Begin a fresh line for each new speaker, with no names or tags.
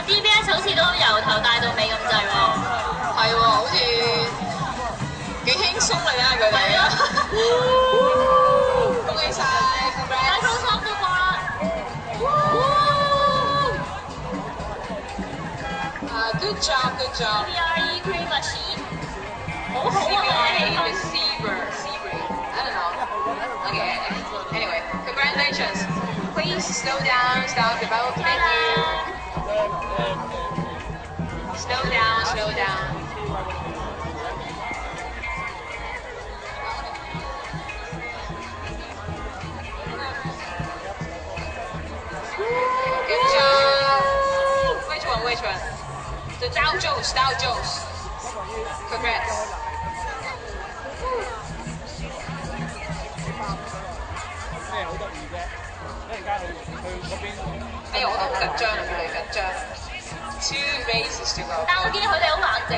DBS 好似都由頭帶到尾咁滯喎。
係喎，好似幾輕鬆嚟啊佢哋。
係啊。
恭喜晒
，congrats！ 都過啦。
Good job, good job.
CRE cream machine。好好啊！
Receiver. I don't know. Okay. Anyway, congratulations. Please slow down. Stop the boat. Thank you. Slow down. Slow down. Good job. Which one? The Dow Jones. Congrats.
咩好得意啫？一陣間去嗰邊。
哎呀，我都好緊張啊，佢哋緊張。Two races to go.
但我見佢哋好冷靜。